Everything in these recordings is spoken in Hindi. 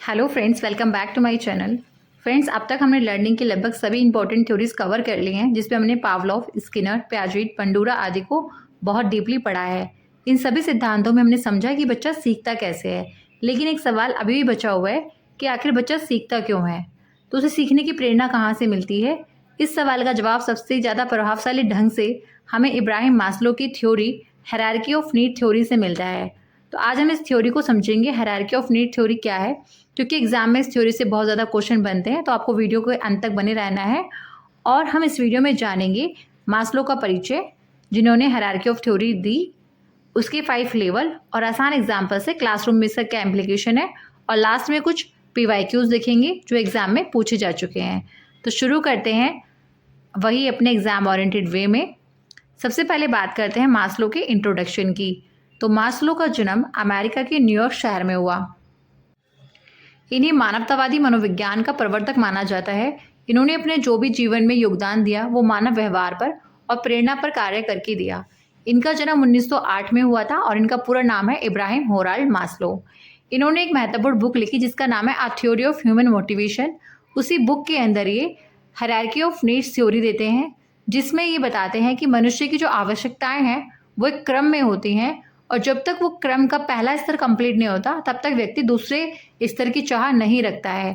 Hello friends, welcome back to my channel. Friends, अब तक हमने लर्निंग के लगभग सभी इंपॉर्टेंट थ्योरीज कवर कर ली हैं, जिसमें हमने पावलोव, स्किनर, पियाजेट, पंडूरा आदि को बहुत डीपली पढ़ा है। इन सभी सिद्धांतों में हमने समझा कि बच्चा सीखता कैसे है, लेकिन एक सवाल अभी भी बचा हुआ है कि आखिर बच्चा सीखता क्यों है, तो उसे सीखने की प्रेरणा कहाँ से मिलती है। इस सवाल का जवाब सबसे ज़्यादा प्रभावशाली ढंग से हमें इब्राहिम मास्लो की theory hierarchy of need theory से मिलता है। तो आज हम इस थ्योरी को समझेंगे, हायरार्की ऑफ नीड थ्योरी क्या है, क्योंकि एग्जाम में इस थ्योरी से बहुत ज़्यादा क्वेश्चन बनते हैं। तो आपको वीडियो के अंत तक बने रहना है और हम इस वीडियो में जानेंगे मास्लो का परिचय, जिन्होंने हायरार्की ऑफ थ्योरी दी, उसके 5 लेवल और आसान एग्जाम्पल से क्लासरूम में इसका क्या इम्प्लीकेशन है, और लास्ट में कुछ PYQs देखेंगे जो एग्जाम में पूछे जा चुके हैं। तो शुरू करते हैं वही अपने एग्जाम ओरिएंटेड वे में। सबसे पहले बात करते हैं मास्लो के इंट्रोडक्शन की। तो मास्लो का जन्म अमेरिका के न्यूयॉर्क शहर में हुआ। इन्हें मानवतावादी मनोविज्ञान का प्रवर्तक माना जाता है। इन्होंने अपने जो भी जीवन में योगदान दिया वो मानव व्यवहार पर और प्रेरणा पर कार्य करके दिया। इनका जन्म 1908 में हुआ था और इनका पूरा नाम है इब्राहिम होराल्ड मास्लो। इन्होंने एक महत्वपूर्ण बुक लिखी जिसका नाम है a theory of human motivation. उसी बुक के अंदर ये हायरार्की ऑफ नीड्स थ्योरी देते हैं, जिसमें ये बताते हैं कि मनुष्य की जो आवश्यकताएं हैं वो एक क्रम में होती हैं, और जब तक वो क्रम का पहला स्तर कंप्लीट नहीं होता तब तक व्यक्ति दूसरे स्तर की चाह नहीं रखता है।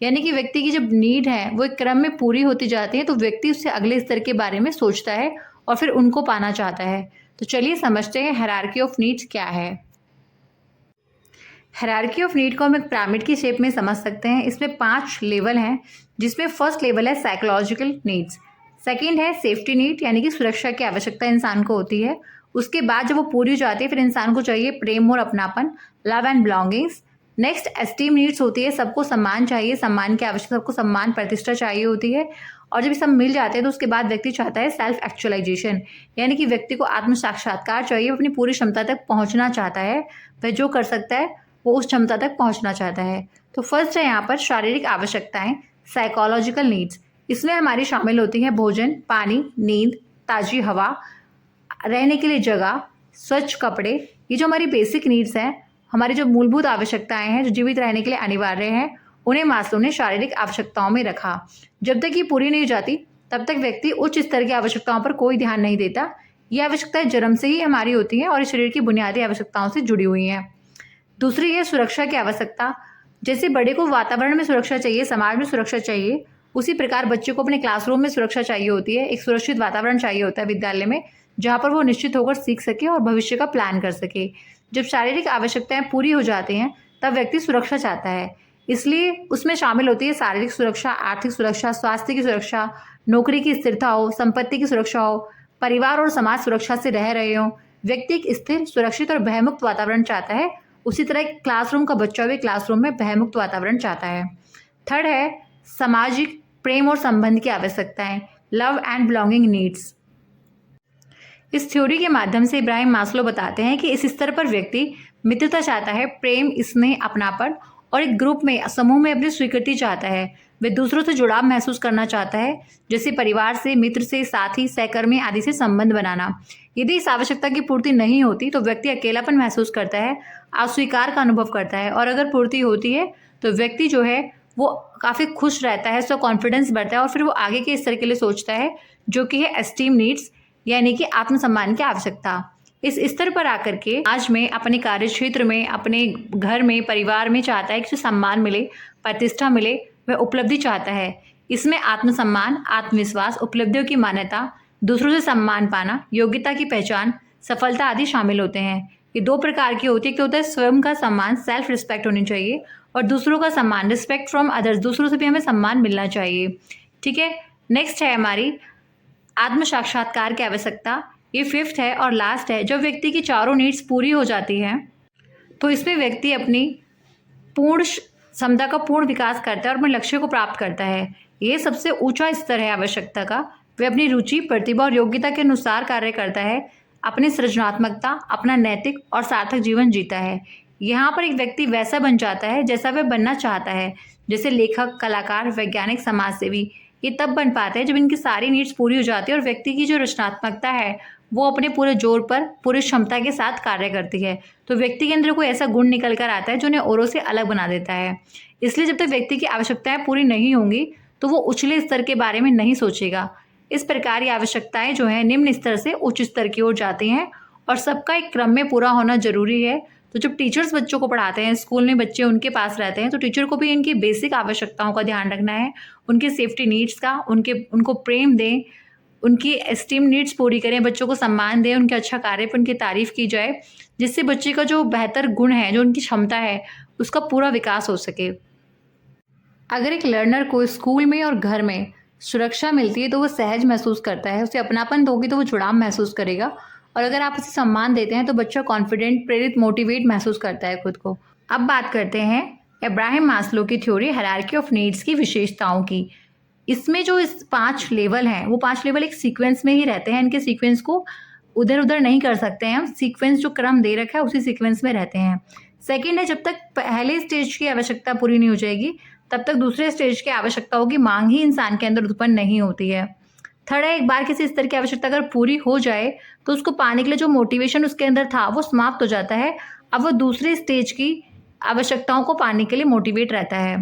यानी कि व्यक्ति की जब नीड है वो एक क्रम में पूरी होती जाती है तो व्यक्ति उससे अगले स्तर के बारे में सोचता है और फिर उनको पाना चाहता है। तो चलिए समझते हैं हायरार्की ऑफ नीड्स क्या है। हायरार्की ऑफ नीड को हम एक पिरामिड की शेप में समझ सकते हैं। इसमें 5 लेवल हैं, जिसमें फर्स्ट लेवल है साइकोलॉजिकल नीड्स, सेकेंड है सेफ्टी नीड यानी कि सुरक्षा की आवश्यकता इंसान को होती है। उसके बाद जब वो पूरी हो जाती है फिर इंसान को चाहिए प्रेम और अपनापन, love and belongings. Next esteem needs होती है, सबको सम्मान चाहिए, सम्मान की आवश्यकता, सबको सम्मान प्रतिष्ठा चाहिए होती है। और जब ये सब मिल जाते हैं तो उसके बाद व्यक्ति चाहता है सेल्फ एक्चुअलाइजेशन, यानी कि व्यक्ति को आत्म साक्षात्कार चाहिए, वो अपनी पूरी क्षमता तक पहुंचना चाहता है, वह जो कर सकता है वो उस क्षमता तक पहुंचना चाहता है। तो फर्स्ट है यहाँ पर शारीरिक आवश्यकताएं, साइकोलॉजिकल नीड्स। इसमें हमारी शामिल होती है भोजन, पानी, नींद, ताज़ी हवा, रहने के लिए जगह, स्वच्छ कपड़े। ये जो हमारी बेसिक नीड्स हैं, हमारी जो मूलभूत आवश्यकताएं हैं जो जीवित रहने के लिए अनिवार्य हैं, उन्हें मास्लो ने शारीरिक आवश्यकताओं में रखा। जब तक ये पूरी नहीं हो जाती तब तक व्यक्ति उच्च स्तर की आवश्यकताओं पर कोई ध्यान नहीं देता। ये आवश्यकताएं जन्म से ही हमारी होती हैं और इस शरीर की बुनियादी आवश्यकताओं से जुड़ी हुई हैं। दूसरी है सुरक्षा की आवश्यकता। जैसे बड़े को वातावरण में सुरक्षा चाहिए, समाज में सुरक्षा चाहिए, उसी प्रकार बच्चे को अपने क्लासरूम में सुरक्षा चाहिए होती है। एक सुरक्षित वातावरण चाहिए होता है विद्यालय में, जहाँ पर वो निश्चित होकर सीख सके और भविष्य का प्लान कर सके। जब शारीरिक आवश्यकताएं पूरी हो जाती हैं तब व्यक्ति सुरक्षा चाहता है, इसलिए उसमें शामिल होती है शारीरिक सुरक्षा, आर्थिक सुरक्षा, स्वास्थ्य की सुरक्षा, नौकरी की स्थिरता हो, संपत्ति की सुरक्षा हो, परिवार और समाज सुरक्षा से रह रहे हो। व्यक्ति एक स्थिर, सुरक्षित और भयमुक्त वातावरण चाहता है। उसी तरह एक क्लासरूम का बच्चा भी क्लासरूम में भयमुक्त वातावरण चाहता है। थर्ड है सामाजिक प्रेम और संबंध की आवश्यकताएं, लव एंड बिलोंगिंग नीड्स। इस थ्योरी के माध्यम से इब्राहिम मास्लो बताते हैं कि इस स्तर पर व्यक्ति मित्रता चाहता है, प्रेम, स्नेह, अपनापन, और एक ग्रुप में, समूह में अपनी स्वीकृति चाहता है। वह दूसरों से जुड़ाव महसूस करना चाहता है, जैसे परिवार से, मित्र से, साथी, सहकर्मी आदि से संबंध बनाना। यदि इस आवश्यकता की पूर्ति नहीं होती तो व्यक्ति अकेलापन महसूस करता है, अस्वीकार का अनुभव करता है, और अगर पूर्ति होती है तो व्यक्ति जो है वो काफ़ी खुश रहता है, उसका कॉन्फिडेंस बढ़ता है और फिर वो आगे के स्तर के लिए सोचता है, जो कि है एस्टीम नीड्स यानी कि आत्मसम्मान की आवश्यकता। इस स्तर पर आकर के आज में अपने कार्य क्षेत्र में, अपने घर में, परिवार में चाहता है कि उसे सम्मान मिले, प्रतिष्ठा मिले, वह उपलब्धि चाहता है। इसमें आत्मसम्मान, आत्मविश्वास, उपलब्धियों की मान्यता, दूसरों से सम्मान पाना, योग्यता की पहचान, सफलता आदि शामिल होते हैं। ये 2 प्रकार की होती है। एक होता है स्वयं का सम्मान, सेल्फ रिस्पेक्ट होनी चाहिए, और दूसरों का सम्मान, रिस्पेक्ट फ्रॉम अदर्स, दूसरों से भी हमें सम्मान मिलना चाहिए। ठीक है। नेक्स्ट है हमारी आत्म साक्षात्कार की आवश्यकता। ये 5th है और लास्ट है। जब व्यक्ति की चारों नीड्स पूरी हो जाती हैं तो इसमें व्यक्ति अपनी पूर्ण क्षमता का पूर्ण विकास करता है और अपने लक्ष्य को प्राप्त करता है। ये सबसे ऊंचा स्तर है आवश्यकता का। वह अपनी रुचि, प्रतिभा और योग्यता के अनुसार कार्य करता है, अपनी सृजनात्मकता, अपना नैतिक और सार्थक जीवन जीता है। यहाँ पर एक व्यक्ति वैसा बन जाता है जैसा वह बनना चाहता है, जैसे लेखक, कलाकार, वैज्ञानिक, समाजसेवी। ये तब बन पाते हैं जब इनकी सारी नीड्स पूरी हो जाती है और व्यक्ति की जो रचनात्मकता है वो अपने पूरे जोर पर पूरी क्षमता के साथ कार्य करती है। तो व्यक्ति के अंदर कोई ऐसा गुण निकल कर आता है जो उन्हें औरों से अलग बना देता है। इसलिए जब तक व्यक्ति की आवश्यकताएं पूरी नहीं होंगी तो वो उछले स्तर के बारे में नहीं सोचेगा। इस प्रकार ये आवश्यकताएं जो हैं निम्न स्तर से उच्च स्तर की ओर जाती हैं और सबका एक क्रम में पूरा होना ज़रूरी है। तो जब टीचर्स बच्चों को पढ़ाते हैं, स्कूल में बच्चे उनके पास रहते हैं, तो टीचर को भी इनकी बेसिक आवश्यकताओं का ध्यान रखना है, उनकी सेफ्टी नीड्स का, उनको प्रेम दें, उनकी एस्टीम नीड्स पूरी करें, बच्चों को सम्मान दें, उनके अच्छा कार्य पर उनकी तारीफ़ की जाए, जिससे बच्चे का जो बेहतर गुण है, जो उनकी क्षमता है, उसका पूरा विकास हो सके। अगर एक लर्नर को स्कूल में और घर में सुरक्षा मिलती है तो वो सहज महसूस करता है, उसे अपनापन दोगे तो वो जुड़ाव महसूस करेगा, और अगर आप उसे सम्मान देते हैं तो बच्चा कॉन्फिडेंट, प्रेरित, मोटिवेट महसूस करता है खुद को। अब बात करते हैं अब्राहम मास्लो की थ्योरी हायरार्की ऑफ नीड्स की विशेषताओं की। इसमें जो इस 5 लेवल हैं वो 5 लेवल एक सीक्वेंस में ही रहते हैं, इनके सीक्वेंस को उधर उधर नहीं कर सकते हैं हम, सीक्वेंस जो क्रम दे रखा है उसी सीक्वेंस में रहते हैं। सेकेंड है, जब तक पहले स्टेज की आवश्यकता पूरी नहीं हो जाएगी तब तक दूसरे स्टेज की आवश्यकताओं की मांग ही इंसान के अंदर उत्पन्न नहीं होती है। थर्ड है, एक बार किसी स्तर की आवश्यकता अगर पूरी हो जाए तो उसको पाने के लिए जो मोटिवेशन उसके अंदर था वो समाप्त हो जाता है, अब वो दूसरे स्टेज की आवश्यकताओं को पाने के लिए मोटिवेट रहता है।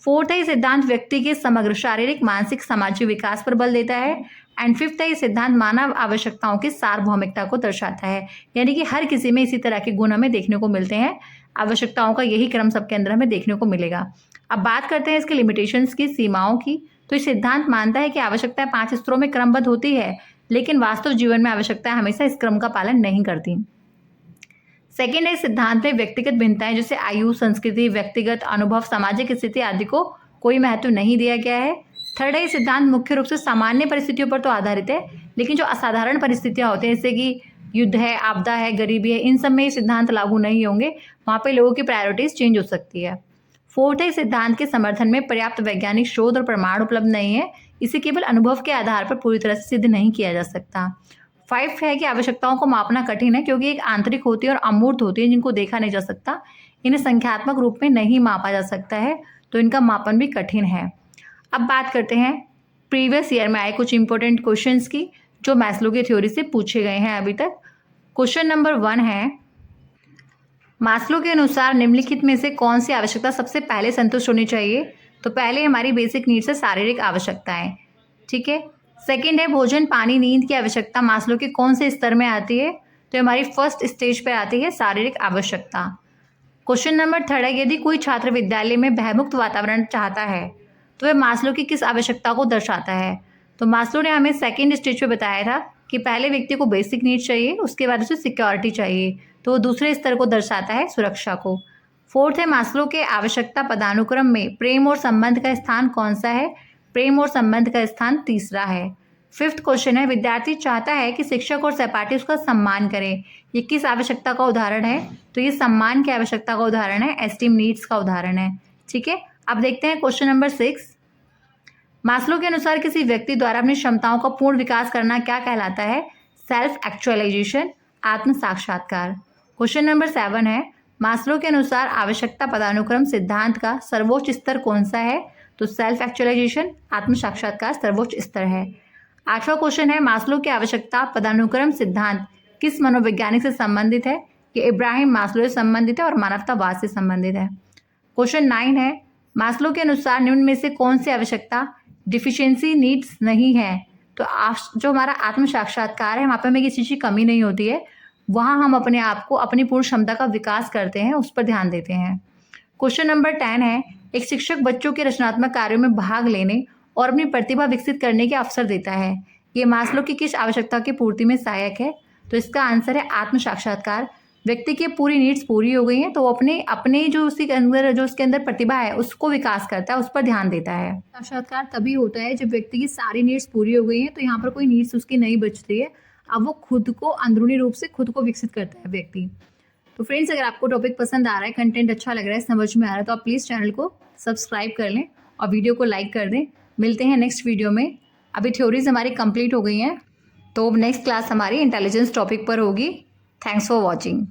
फोर्थ है, ये सिद्धांत व्यक्ति के समग्र शारीरिक, मानसिक, सामाजिक विकास पर बल देता है। एंड फिफ्थ है, ये सिद्धांत मानव आवश्यकताओं की सार्वभौमिकता को दर्शाता है, यानी कि हर किसी में इसी तरह के गुण हमें देखने को मिलते हैं, आवश्यकताओं का यही क्रम सबके अंदर हमें देखने को मिलेगा। अब बात करते हैं इसके लिमिटेशंस की, सीमाओं की। तो ये सिद्धांत मानता है कि आवश्यकताएं 5 स्तरों में क्रमबद्ध होती है, लेकिन वास्तव जीवन में आवश्यकताएं हमेशा इस क्रम का पालन नहीं करती। सेकेंड है, सिद्धांत में व्यक्तिगत भिन्नताएं जैसे आयु, संस्कृति, व्यक्तिगत अनुभव, सामाजिक स्थिति आदि को कोई महत्व नहीं दिया गया है। थर्ड है, सिद्धांत मुख्य रूप से सामान्य परिस्थितियों पर तो आधारित है, लेकिन जो असाधारण परिस्थितियां होती हैं जैसे कि युद्ध है, आपदा है, गरीबी है, इन सब में ये सिद्धांत लागू नहीं होंगे, वहाँ पे लोगों की प्रायोरिटीज चेंज हो सकती है। फोर्थ है, सिद्धांत के समर्थन में पर्याप्त वैज्ञानिक शोध और प्रमाण उपलब्ध नहीं है, इसे केवल अनुभव के आधार पर पूरी तरह से सिद्ध नहीं किया जा सकता। 5 है कि आवश्यकताओं को मापना कठिन है क्योंकि एक आंतरिक होती है और अमूर्त होती है जिनको देखा नहीं जा सकता, इन्हें संख्यात्मक रूप में नहीं मापा जा सकता है, तो इनका मापन भी कठिन है। अब बात करते हैं प्रीवियस ईयर में आए कुछ इंपॉर्टेंट क्वेश्चंस की जो मैस्लो की थ्योरी से पूछे गए हैं अभी तक। क्वेश्चन नंबर 1 है, मास्लो के अनुसार निम्नलिखित में से कौन सी आवश्यकता सबसे पहले संतुष्ट होनी चाहिए? तो पहले हमारी बेसिक नीड्स है शारीरिक आवश्यकताएं, ठीक है। सेकंड है, भोजन, पानी, नींद की आवश्यकता मास्लो के कौन से स्तर में आती है? तो हमारी फर्स्ट स्टेज पर आती है शारीरिक आवश्यकता। क्वेश्चन नंबर 3 है, यदि कोई छात्र विद्यालय में भयमुक्त वातावरण चाहता है तो वह मास्लो की किस आवश्यकता को दर्शाता है? तो मास्लो ने हमें सेकेंड स्टेज पे बताया था कि पहले व्यक्ति को बेसिक नीड्स चाहिए, उसके बाद उसे सिक्योरिटी चाहिए, तो वो दूसरे स्तर को दर्शाता है, सुरक्षा को। फोर्थ है, मास्लो के आवश्यकता पदानुक्रम में प्रेम और संबंध का स्थान कौन सा है? प्रेम और संबंध का स्थान तीसरा है। फिफ्थ क्वेश्चन है, विद्यार्थी चाहता है कि शिक्षक और सहपाठी उसका सम्मान करें, ये किस आवश्यकता का उदाहरण है? तो ये सम्मान की आवश्यकता का उदाहरण है, एस्टीम नीड्स का उदाहरण है, ठीक है। अब देखते हैं क्वेश्चन नंबर 6, मास्लो के अनुसार किसी व्यक्ति द्वारा अपनी क्षमताओं का पूर्ण विकास करना क्या कहलाता है? सेल्फ एक्चुअलाइजेशन, आत्म साक्षात्कार। क्वेश्चन नंबर 7 है, मास्लो के अनुसार आवश्यकता पदानुक्रम सिद्धांत का सर्वोच्च स्तर कौन सा है? तो सेल्फ एक्चुअलाइजेशन, आत्म साक्षात्कार सर्वोच्च स्तर है। 8वां क्वेश्चन है, मास्लो की आवश्यकता पदानुक्रम सिद्धांत किस मनोवैज्ञानिक से संबंधित है? कि इब्राहिम मास्लो से संबंधित है और मानवतावाद से संबंधित है। क्वेश्चन 9 है, मास्लो के अनुसार निम्न में से कौन सी आवश्यकता डिफिशियंसी नीड्स नहीं है? तो जो हमारा आत्म साक्षात्कार है वहाँ पे हमें किसी चीज़ की कमी नहीं होती है, वहाँ हम अपने आप को अपनी पूर्ण क्षमता का विकास करते हैं, उस पर ध्यान देते हैं। क्वेश्चन नंबर 10 है, एक शिक्षक बच्चों के रचनात्मक कार्यों में भाग लेने और अपनी प्रतिभा विकसित करने के अवसर देता है, ये मास्लो की किस आवश्यकता की पूर्ति में सहायक है? तो इसका आंसर है आत्म साक्षात्कार। व्यक्ति की पूरी नीड्स पूरी हो गई हैं तो वो अपने जो उसके अंदर प्रतिभा है उसको विकास करता है, उस पर ध्यान देता है। साक्षात्कार तभी होता है जब व्यक्ति की सारी नीड्स पूरी हो गई हैं, तो यहाँ पर कोई नीड्स उसकी नहीं बचती है, अब वो खुद को अंदरूनी रूप से खुद को विकसित करता है व्यक्ति। तो फ्रेंड्स, अगर आपको टॉपिक पसंद आ रहा है, कंटेंट अच्छा लग रहा है, समझ में आ रहा है, तो आप प्लीज़ चैनल को सब्सक्राइब कर लें और वीडियो को लाइक कर दें। मिलते हैं नेक्स्ट वीडियो में। अभी थ्योरीज हमारी कंप्लीट हो गई हैं, तो नेक्स्ट क्लास हमारी इंटेलिजेंस टॉपिक पर होगी। Thanks for watching.